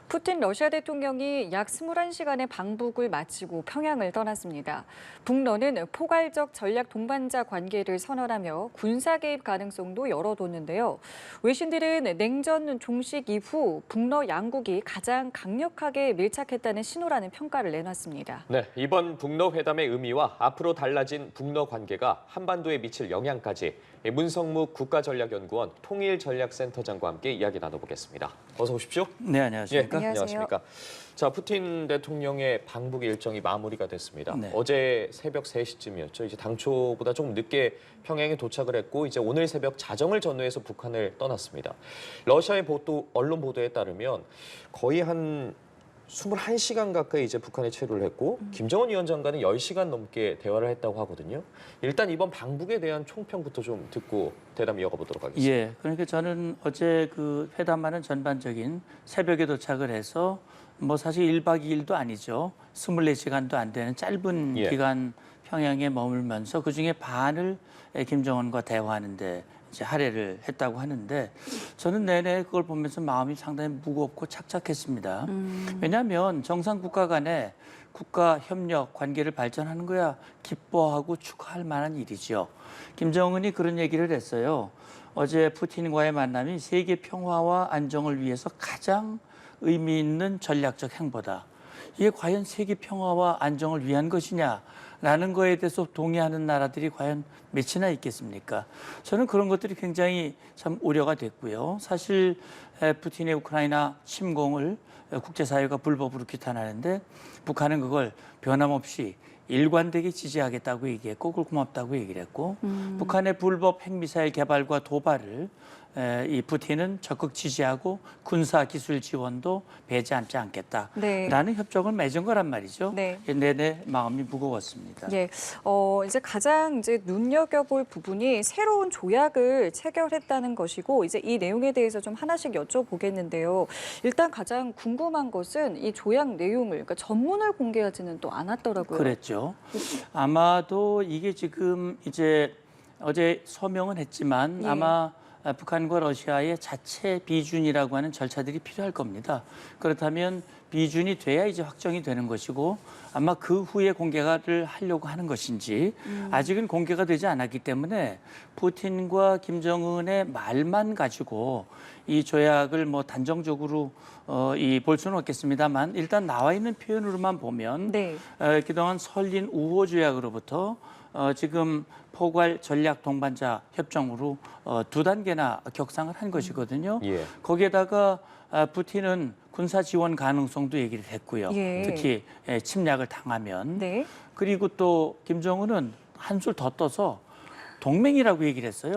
푸틴 러시아 대통령이 약 21시간의 방북을 마치고 평양을 떠났습니다. 북러는 포괄적 전략 동반자 관계를 선언하며 군사 개입 가능성도 열어뒀는데요. 외신들은 냉전 종식 이후 북러 양국이 가장 강력하게 밀착했다는 신호라는 평가를 내놨습니다. 네, 이번 북러 회담의 의미와 앞으로 달라진 북러 관계가 한반도에 미칠 영향까지 문성묵 국가전략연구원 통일전략센터장과 함께 이야기 나눠보겠습니다. 어서 오십시오. 네, 안녕하십니까? 안녕하십니까. 자, 푸틴 대통령의 방북 일정이 마무리가 됐습니다. 네. 어제 새벽 3시쯤이었죠. 이제 당초보다 조금 늦게 평양에 도착을 했고 이제 오늘 새벽 자정을 전후해서 북한을 떠났습니다. 러시아의 언론 보도에 따르면 거의 한 21시간 가까이 이제 북한에 체류를 했고 김정은 위원장과는 10시간 넘게 대화를 했다고 하거든요. 일단 이번 방북에 대한 총평부터 좀 듣고 대담 이어가 보도록 하겠습니다. 예, 그러니까 저는 어제 그 회담하는 전반적인 새벽에 도착을 해서 뭐 사실 1박 2일도 아니죠. 24시간도 안 되는 짧은 기간 평양에 머물면서 그중에 반을 김정은과 대화하는데 이제 할애를 했다고 하는데 저는 내내 그걸 보면서 마음이 상당히 무겁고 착잡했습니다. 왜냐하면 정상 국가 간에 국가 협력 관계를 발전하는 거야 기뻐하고 축하할 만한 일이죠. 김정은이 그런 얘기를 했어요. 어제 푸틴과의 만남이 세계 평화와 안정을 위해서 가장 의미 있는 전략적 행보다. 이게 과연 세계 평화와 안정을 위한 것이냐라는 거에 대해서 동의하는 나라들이 과연 몇이나 있겠습니까? 저는 그런 것들이 굉장히 참 우려가 됐고요. 사실 푸틴의 우크라이나 침공을 국제사회가 불법으로 규탄하는데 북한은 그걸 변함없이 일관되게 지지하겠다고 얘기했고 그걸 고맙다고 얘기를 했고 북한의 불법 핵미사일 개발과 도발을 이 푸틴은 적극 지지하고 군사 기술 지원도 배제하지 않겠다라는 협정을 맺은 거란 말이죠. 네. 내내 마음이 무거웠습니다. 예, 이제 가장 이제 눈여겨볼 부분이 새로운 조약을 체결했다는 것이고 이제 이 내용에 대해서 좀 하나씩 여쭤보겠는데요. 일단 가장 궁금한 것은 이 조약 내용을 그러니까 전문을 공개하지는 또 않았더라고요. 그랬죠. 아마도 이게 지금 이제 어제 서명은 했지만 아마 북한과 러시아의 자체 비준이라고 하는 절차들이 필요할 겁니다. 그렇다면 비준이 돼야 이제 확정이 되는 것이고 아마 그 후에 공개를 하려고 하는 것인지 아직은 공개가 되지 않았기 때문에 푸틴과 김정은의 말만 가지고 이 조약을 뭐 단정적으로 볼 수는 없겠습니다만 일단 나와 있는 표현으로만 보면 그동안 설린 우호 조약으로부터 지금 포괄 전략 동반자 협정으로 2단계나 격상을 한 것이거든요. 거기에다가 푸틴은 군사 지원 가능성도 얘기를 했고요. 특히 침략을 당하면. 그리고 또 김정은은 한술 더 떠서 동맹이라고 얘기를 했어요.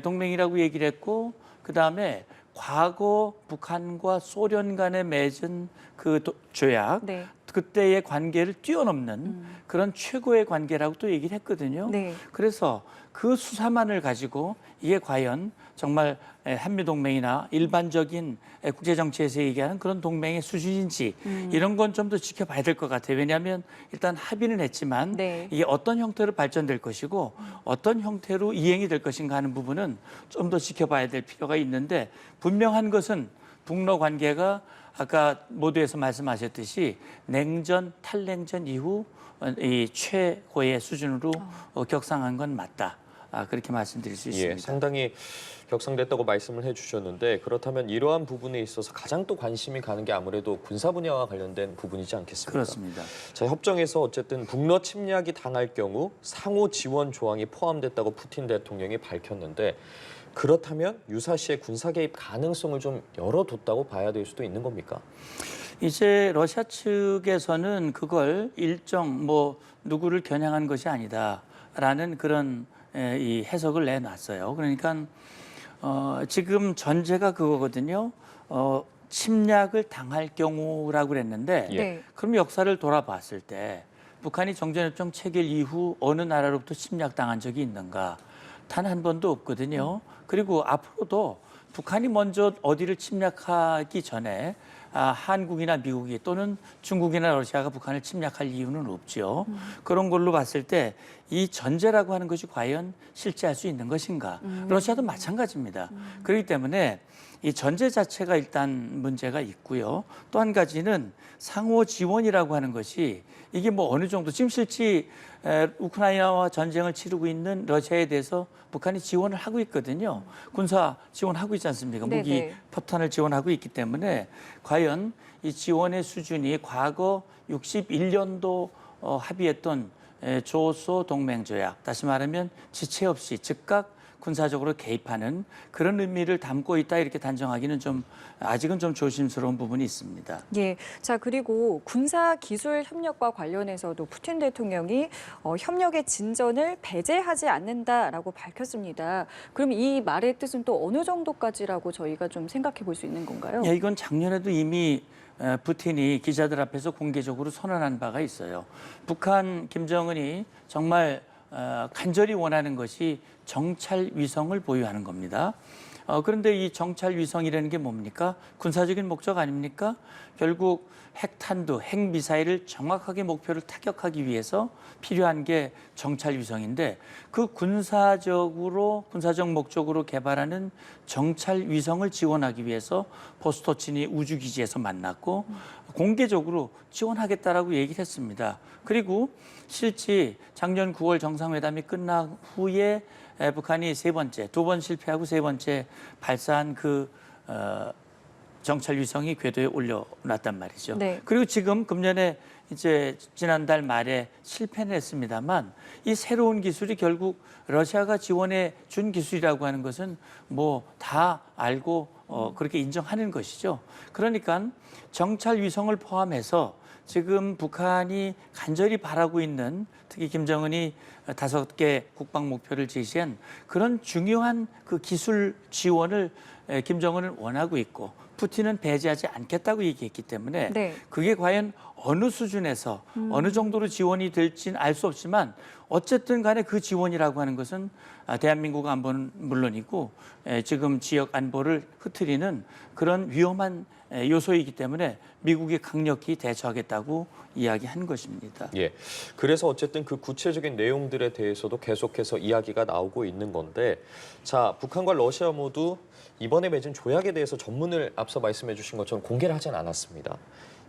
동맹이라고 얘기를 했고 그다음에 과거 북한과 소련 간에 맺은 그 조약, 그때의 관계를 뛰어넘는 그런 최고의 관계라고 또 얘기를 했거든요. 그래서 그 수사만을 가지고 이게 과연 정말 한미동맹이나 일반적인 국제정치에서 얘기하는 그런 동맹의 수준인지 이런 건 좀 더 지켜봐야 될 것 같아요. 왜냐하면 일단 합의는 했지만 이게 어떤 형태로 발전될 것이고 어떤 형태로 이행이 될 것인가 하는 부분은 좀 더 지켜봐야 될 필요가 있는데 분명한 것은 북러 관계가 아까 모두에서 말씀하셨듯이 냉전, 탈냉전 이후 이 최고의 수준으로 격상한 건 맞다. 그렇게 말씀드릴 수 있습니다. 상당히 격상됐다고 말씀을 해주셨는데 그렇다면 이러한 부분에 있어서 가장 또 관심이 가는 게 아무래도 군사 분야와 관련된 부분이지 않겠습니까? 그렇습니다. 자, 협정에서 어쨌든 북러 침략이 당할 경우 상호 지원 조항이 포함됐다고 푸틴 대통령이 밝혔는데 그렇다면 유사시에 군사 개입 가능성을 좀 열어뒀다고 봐야 될 수도 있는 겁니까? 이제 러시아 측에서는 그걸 일정 누구를 겨냥한 것이 아니다라는 그런 이 해석을 내놨어요. 그러니까 지금 전제가 그거거든요. 침략을 당할 경우라고 그랬는데 그럼 역사를 돌아봤을 때 북한이 정전협정 체결 이후 어느 나라로부터 침략당한 적이 있는가? 단 한 번도 없거든요. 그리고 앞으로도 북한이 먼저 어디를 침략하기 전에 한국이나 미국이 또는 중국이나 러시아가 북한을 침략할 이유는 없죠. 그런 걸로 봤을 때 이 전제라고 하는 것이 과연 실제할 수 있는 것인가. 러시아도 마찬가지입니다. 그렇기 때문에 이 전제 자체가 일단 문제가 있고요. 또 한 가지는 상호 지원이라고 하는 것이 이게 뭐 어느 정도 지금 실제 우크라이나와 전쟁을 치르고 있는 러시아에 대해서 북한이 지원을 하고 있거든요. 군사 지원하고 있지 않습니까? 무기, 네네. 포탄을 지원하고 있기 때문에 과연 이 지원의 수준이 과거 61년도 합의했던 조소 동맹 조약, 다시 말하면 지체 없이 즉각 군사적으로 개입하는 그런 의미를 담고 있다 이렇게 단정하기는 좀 아직은 좀 조심스러운 부분이 있습니다. 예. 자, 그리고 군사 기술 협력과 관련해서도 푸틴 대통령이 협력의 진전을 배제하지 않는다라고 밝혔습니다. 그럼 이 말의 뜻은 또 어느 정도까지라고 저희가 좀 생각해 볼 수 있는 건가요? 예, 이건 작년에도 이미 푸틴이 기자들 앞에서 공개적으로 선언한 바가 있어요. 북한 김정은이 정말 간절히 원하는 것이 정찰 위성을 보유하는 겁니다. 그런데 이 정찰 위성이라는 게 뭡니까? 군사적인 목적 아닙니까? 결국 핵탄두, 핵미사일을 정확하게 목표를 타격하기 위해서 필요한 게 정찰 위성인데 그 군사적 목적으로 개발하는 정찰 위성을 지원하기 위해서 보스토친이 우주기지에서 만났고 공개적으로 지원하겠다라고 얘기를 했습니다. 그리고 실제 작년 9월 정상회담이 끝난 후에 북한이 두 번 실패하고 세 번째 발사한 그 정찰 위성이 궤도에 올려놨단 말이죠. 네. 그리고 지금 금년에 이제 지난달 말에 실패는 했습니다만 이 새로운 기술이 결국 러시아가 지원해 준 기술이라고 하는 것은 뭐 다 알고 그렇게 인정하는 것이죠. 그러니까 정찰 위성을 포함해서 지금 북한이 간절히 바라고 있는 특히 김정은이 5개 국방 목표를 제시한 그런 중요한 그 기술 지원을 김정은은 원하고 있고 푸틴은 배제하지 않겠다고 얘기했기 때문에 네. 그게 과연 어느 수준에서 어느 정도로 지원이 될지는 알 수 없지만 어쨌든 간에 그 지원이라고 하는 것은 대한민국 안보는 물론이고 지금 지역 안보를 흐트리는 그런 위험한 요소이기 때문에 미국이 강력히 대처하겠다고 이야기한 것입니다. 예. 그래서 어쨌든 그 구체적인 내용들에 대해서도 계속해서 이야기가 나오고 있는 건데, 자, 북한과 러시아 모두 이번에 맺은 조약에 대해서 전문을 앞서 말씀해 주신 것처럼 공개를 하진 않았습니다.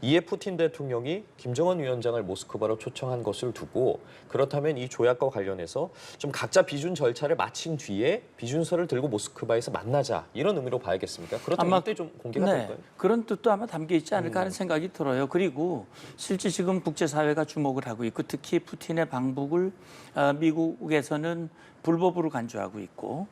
이에 푸틴 대통령이 김정은 위원장을 모스크바로 초청한 것을 두고 그렇다면 이 조약과 관련해서 좀 각자 비준 절차를 마친 뒤에 비준서를 들고 모스크바에서 만나자 이런 의미로 봐야겠습니까? 그렇다면 아마 이때 좀 공개가 네, 될까요? 그런 뜻도 아마 담겨 있지 않을까 하는 생각이 들어요. 그리고 실제 지금 국제사회가 주목을 하고 있고 특히 푸틴의 방북을 미국에서는 불법으로 간주하고 있고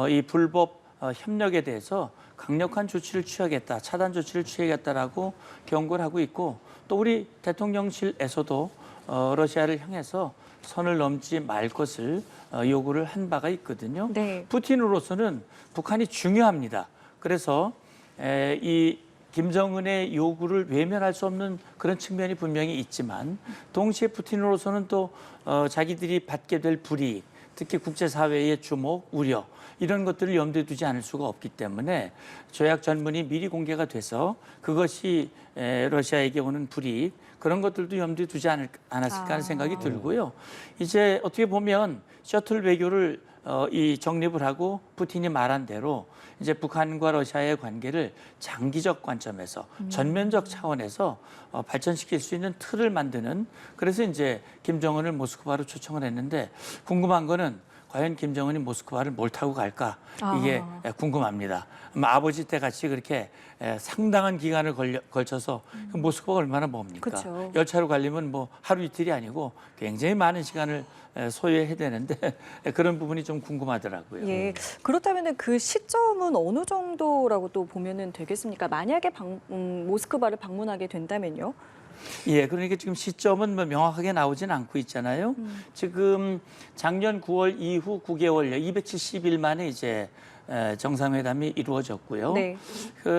이 불법 협력에 대해서 강력한 조치를 취하겠다, 차단 조치를 취하겠다라고 경고를 하고 있고 또 우리 대통령실에서도 러시아를 향해서 선을 넘지 말 것을 요구를 한 바가 있거든요. 네. 푸틴으로서는 북한이 중요합니다. 그래서 이 김정은의 요구를 외면할 수 없는 그런 측면이 분명히 있지만 동시에 푸틴으로서는 또 자기들이 받게 될 불이익, 특히 국제사회의 주목, 우려 이런 것들을 염두에 두지 않을 수가 없기 때문에 조약 전문이 미리 공개가 돼서 그것이 러시아에게 오는 불이익 그런 것들도 염두에 두지 않았을까 하는 생각이 들고요. 이제 어떻게 보면 셔틀 외교를 이 정립을 하고 푸틴이 말한 대로 이제 북한과 러시아의 관계를 장기적 관점에서 전면적 차원에서 발전시킬 수 있는 틀을 만드는 그래서 이제 김정은을 모스크바로 초청을 했는데 궁금한 거는 과연 김정은이 모스크바를 뭘 타고 갈까 이게 궁금합니다. 아버지 때 같이 그렇게 상당한 기간을 걸쳐서 모스크바가 얼마나 멉니까? 그쵸. 열차로 가려면 뭐 하루 이틀이 아니고 굉장히 많은 시간을 소요해야 되는데 그런 부분이 좀 궁금하더라고요. 예. 그렇다면 그 시점은 어느 정도라고 또 보면은 되겠습니까? 만약에 모스크바를 방문하게 된다면요? 예, 그러니까 지금 시점은 뭐 명확하게 나오진 않고 있잖아요. 지금 작년 9월 이후 9개월여 270일 만에 이제 정상회담이 이루어졌고요. 네.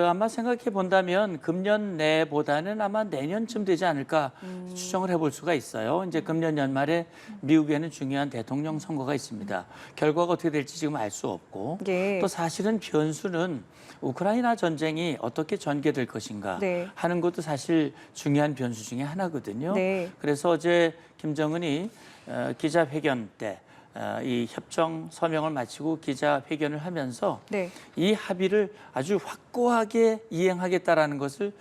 아마 생각해 본다면 금년 내보다는 아마 내년쯤 되지 않을까 추정을 해볼 수가 있어요. 이제 금년 연말에 미국에는 중요한 대통령 선거가 있습니다. 결과가 어떻게 될지 지금 알 수 없고 예. 또 사실은 변수는 우크라이나 전쟁이 어떻게 전개될 것인가 네. 하는 것도 사실 중요한 변수 중에 하나거든요. 네. 그래서 어제 김정은이 기자회견 때 이 협정 서명을 마치고 기자회견을 하면서 네. 이 합의를 아주 확고하게 이행하겠다라는 것을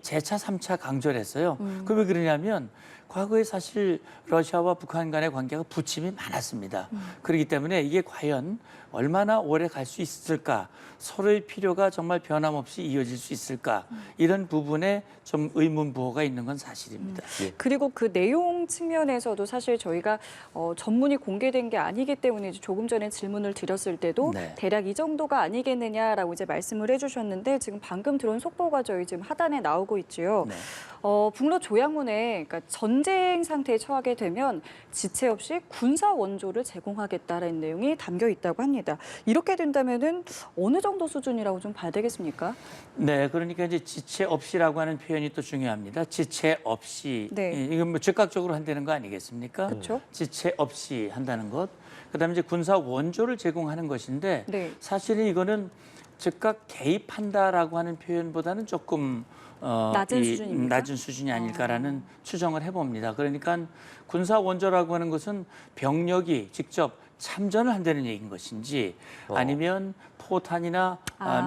재차 3차 강조를 했어요. 그 왜 그러냐면 과거에 사실 러시아와 북한 간의 관계가 부침이 많았습니다. 그렇기 때문에 이게 과연 얼마나 오래 갈 수 있을까, 서로의 필요가 정말 변함없이 이어질 수 있을까, 이런 부분에 좀 의문부호가 있는 건 사실입니다. 그리고 그 내용 측면에서도 사실 저희가 전문이 공개된 게 아니기 때문에 이제 조금 전에 질문을 드렸을 때도 네. 대략 이 정도가 아니겠느냐라고 이제 말씀을 해주셨는데 지금 방금 들어온 속보가 저희 지금 하단에 나오고 있지요. 네. 북러 조약문에 그러니까 전쟁 상태에 처하게 되면 지체 없이 군사 원조를 제공하겠다라는 내용이 담겨 있다고 합니다. 이렇게 된다면은 어느 정도 수준이라고 좀 봐야 되겠습니까? 네, 그러니까 이제 지체 없이라고 하는 표현이 또 중요합니다. 지체 없이. 네. 이건 뭐 즉각적으로 한다는 거 아니겠습니까? 그렇죠. 지체 없이 한다는 것. 그다음에 이제 군사 원조를 제공하는 것인데 네. 사실은 이거는 즉각 개입한다라고 하는 표현보다는 조금 낮은 수준입니까? 낮은 수준이 아닐까라는 추정을 해봅니다. 그러니까 군사 원조라고 하는 것은 병력이 직접 참전을 한다는 얘기인 것인지 아니면 포탄이나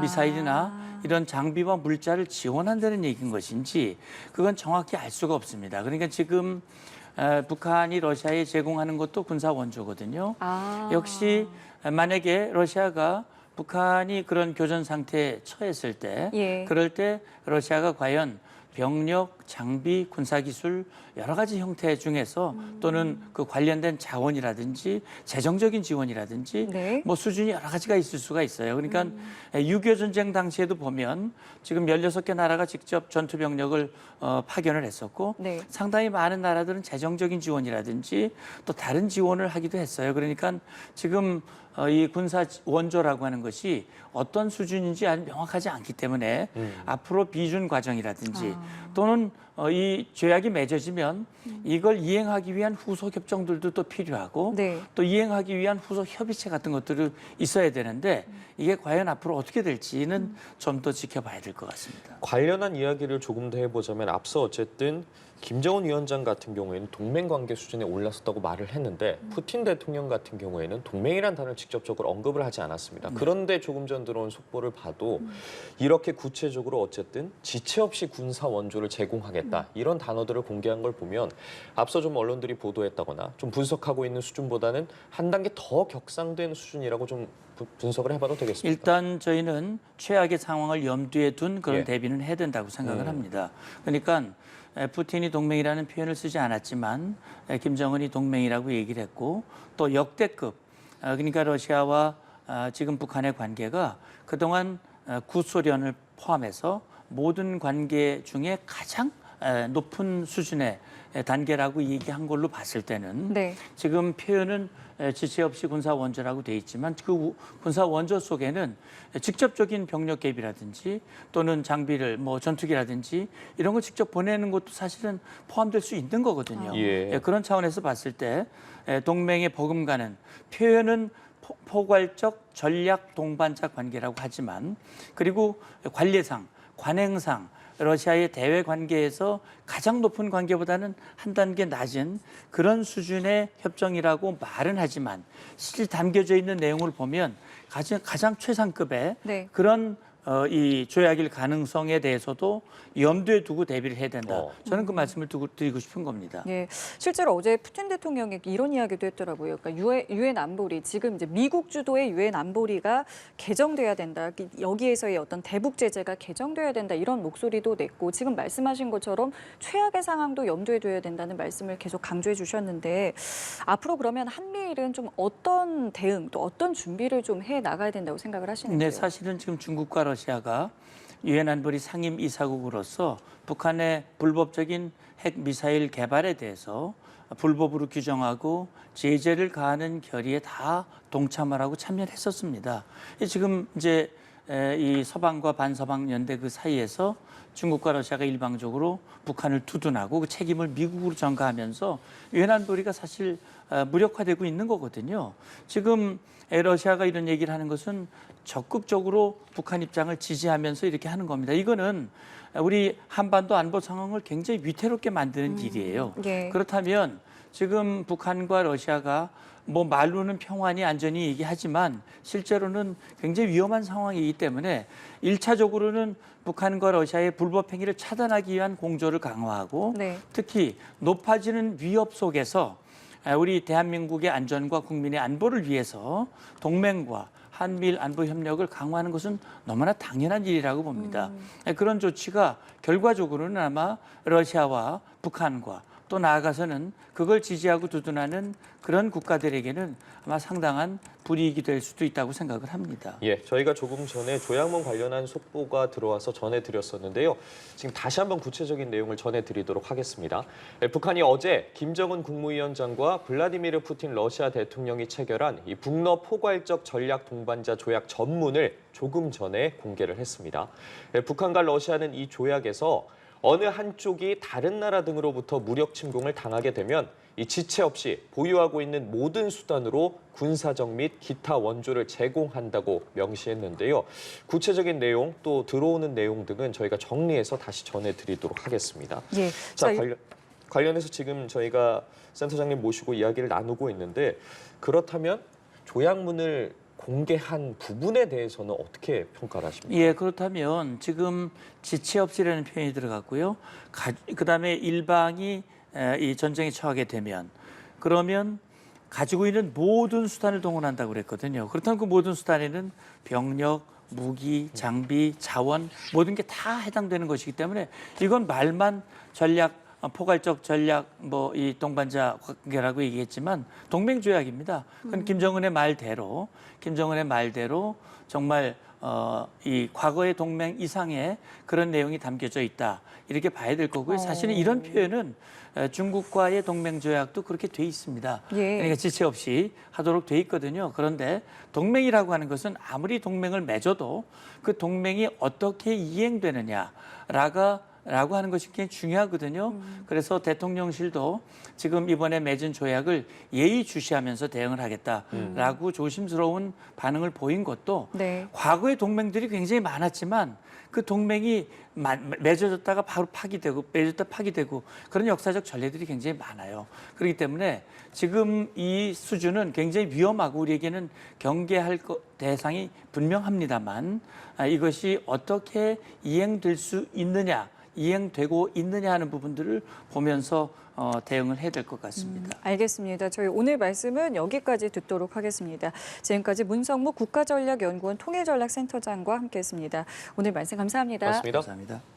미사일이나 이런 장비와 물자를 지원한다는 얘기인 것인지 그건 정확히 알 수가 없습니다. 그러니까 지금 북한이 러시아에 제공하는 것도 군사 원조거든요. 역시 만약에 러시아가 북한이 그런 교전 상태에 처했을 때 예. 그럴 때 러시아가 과연 병력, 장비, 군사기술 여러 가지 형태 중에서 또는 그 관련된 자원이라든지 재정적인 지원이라든지 네. 뭐 수준이 여러 가지가 있을 수가 있어요. 그러니까 6.25 전쟁 당시에도 보면 지금 16개 나라가 직접 전투 병력을 파견을 했었고 네. 상당히 많은 나라들은 재정적인 지원이라든지 또 다른 지원을 하기도 했어요. 그러니까 지금 이 군사 원조라고 하는 것이 어떤 수준인지 아주 명확하지 않기 때문에 앞으로 비준 과정이라든지 또는 이 조약이 맺어지면 이걸 이행하기 위한 후속 협정들도 또 필요하고 네. 또 이행하기 위한 후속 협의체 같은 것들이 있어야 되는데 이게 과연 앞으로 어떻게 될지는 좀 더 지켜봐야 될 것 같습니다. 관련한 이야기를 조금 더 해보자면 앞서 어쨌든 김정은 위원장 같은 경우에는 동맹 관계 수준에 올랐었다고 말을 했는데 푸틴 대통령 같은 경우에는 동맹이란 단어를 직접적으로 언급을 하지 않았습니다. 그런데 조금 전 들어온 속보를 봐도 이렇게 구체적으로 어쨌든 지체 없이 군사 원조를 제공하겠다 이런 단어들을 공개한 걸 보면 앞서 좀 언론들이 보도했다거나 좀 분석하고 있는 수준보다는 한 단계 더 격상된 수준이라고 좀 분석을 해봐도 되겠습니다. 일단 저희는 최악의 상황을 염두에 둔 그런 예. 대비는 해야 된다고 생각을 합니다. 그러니까 푸틴이 동맹이라는 표현을 쓰지 않았지만 김정은이 동맹이라고 얘기를 했고 또 역대급 그러니까 러시아와 지금 북한의 관계가 그동안 구소련을 포함해서 모든 관계 중에 가장 높은 수준의 단계라고 얘기한 걸로 봤을 때는 네. 지금 표현은 지체 없이 군사 원조라고 돼 있지만 그 군사 원조 속에는 직접적인 병력 개입이라든지 또는 장비를 뭐 전투기라든지 이런 걸 직접 보내는 것도 사실은 포함될 수 있는 거거든요. 예. 그런 차원에서 봤을 때 동맹에 버금가는 표현은 포괄적 전략 동반자 관계라고 하지만 그리고 관례상 관행상 러시아의 대외 관계에서 가장 높은 관계보다는 한 단계 낮은 그런 수준의 협정이라고 말은 하지만 실제 담겨져 있는 내용을 보면 가장 최상급의 네. 그런 이 조약일 가능성에 대해서도 염두에 두고 대비를 해야 된다. 저는 그 말씀을 드리고 싶은 겁니다. 예, 실제로 어제 푸틴 대통령이 이런 이야기도 했더라고요. 그러니까 유엔 안보리 지금 이제 미국 주도의 유엔 안보리가 개정돼야 된다. 여기에서의 어떤 대북 제재가 개정돼야 된다. 이런 목소리도 냈고 지금 말씀하신 것처럼 최악의 상황도 염두에 둬야 된다는 말씀을 계속 강조해 주셨는데 앞으로 그러면 한미일은 좀 어떤 대응 또 어떤 준비를 좀 해 나가야 된다고 생각을 하시는지요? 네, 사실은 지금 중국과 러시아가 유엔 안보리 상임 이사국으로서 북한의 불법적인 핵 미사일 개발에 대해서 불법으로 규정하고 제재를 가하는 결의에 다 동참을 하고 참여를 했었습니다. 지금 이제 이 서방과 반서방 연대 그 사이에서 중국과 러시아가 일방적으로 북한을 두둔하고 그 책임을 미국으로 전가하면서 유엔 안보리가 사실 무력화되고 있는 거거든요. 지금 러시아가 이런 얘기를 하는 것은 적극적으로 북한 입장을 지지하면서 이렇게 하는 겁니다. 이거는 우리 한반도 안보 상황을 굉장히 위태롭게 만드는 일이에요. 예. 그렇다면 지금 북한과 러시아가 뭐 말로는 평화니 안전이 얘기하지만 실제로는 굉장히 위험한 상황이기 때문에 1차적으로는 북한과 러시아의 불법 행위를 차단하기 위한 공조를 강화하고 네. 특히 높아지는 위협 속에서 우리 대한민국의 안전과 국민의 안보를 위해서 동맹과 한미일 안보 협력을 강화하는 것은 너무나 당연한 일이라고 봅니다. 그런 조치가 결과적으로는 아마 러시아와 북한과 또 나아가서는 그걸 지지하고 두둔하는 그런 국가들에게는 아마 상당한 불이익이 될 수도 있다고 생각을 합니다. 예, 저희가 조금 전에 조양문 관련한 속보가 들어와서 전해드렸었는데요. 지금 다시 한번 구체적인 내용을 전해드리도록 하겠습니다. 북한이 어제 김정은 국무위원장과 블라디미르 푸틴 러시아 대통령이 체결한 이 북러 포괄적 전략 동반자 조약 전문을 조금 전에 공개를 했습니다. 북한과 러시아는 이 조약에서 어느 한쪽이 다른 나라 등으로부터 무력 침공을 당하게 되면 이 지체 없이 보유하고 있는 모든 수단으로 군사적 및 기타 원조를 제공한다고 명시했는데요. 구체적인 내용 또 들어오는 내용 등은 저희가 정리해서 다시 전해드리도록 하겠습니다. 예. 자, 관련해서 지금 저희가 센터장님 모시고 이야기를 나누고 있는데 그렇다면 조약문을 공개한 부분에 대해서는 어떻게 평가를 하십니까? 예, 그렇다면 지금 지체 없이라는 표현이 들어갔고요. 그다음에 일방이 이 전쟁에 처하게 되면 그러면 가지고 있는 모든 수단을 동원한다고 그랬거든요. 그렇다면 그 모든 수단에는 병력, 무기, 장비, 자원 모든 게 다 해당되는 것이기 때문에 이건 말만 전략 포괄적 전략 뭐 이 동반자 관계라고 얘기했지만 동맹 조약입니다. 그건 김정은의 말대로 정말 이 과거의 동맹 이상의 그런 내용이 담겨져 있다. 이렇게 봐야 될 거고요. 사실은 이런 표현은 중국과의 동맹 조약도 그렇게 돼 있습니다. 예. 그러니까 지체 없이 하도록 돼 있거든요. 그런데 동맹이라고 하는 것은 아무리 동맹을 맺어도 그 동맹이 어떻게 이행되느냐라고 하는 것이 굉장히 중요하거든요. 그래서 대통령실도 지금 이번에 맺은 조약을 예의주시하면서 대응을 하겠다라고 조심스러운 반응을 보인 것도 네. 과거의 동맹들이 굉장히 많았지만 그 동맹이 맺어졌다가 바로 파기되고 맺어졌다 파기되고 그런 역사적 전례들이 굉장히 많아요. 그렇기 때문에 지금 이 수준은 굉장히 위험하고 우리에게는 경계할 대상이 분명합니다만 이것이 어떻게 이행될 수 있느냐 이행되고 있느냐 하는 부분들을 보면서 대응을 해야 될 것 같습니다. 알겠습니다. 저희 오늘 말씀은 여기까지 듣도록 하겠습니다. 지금까지 문성무 국가전략연구원 통일전략센터장과 함께했습니다. 오늘 말씀 감사합니다. 고맙습니다. 감사합니다.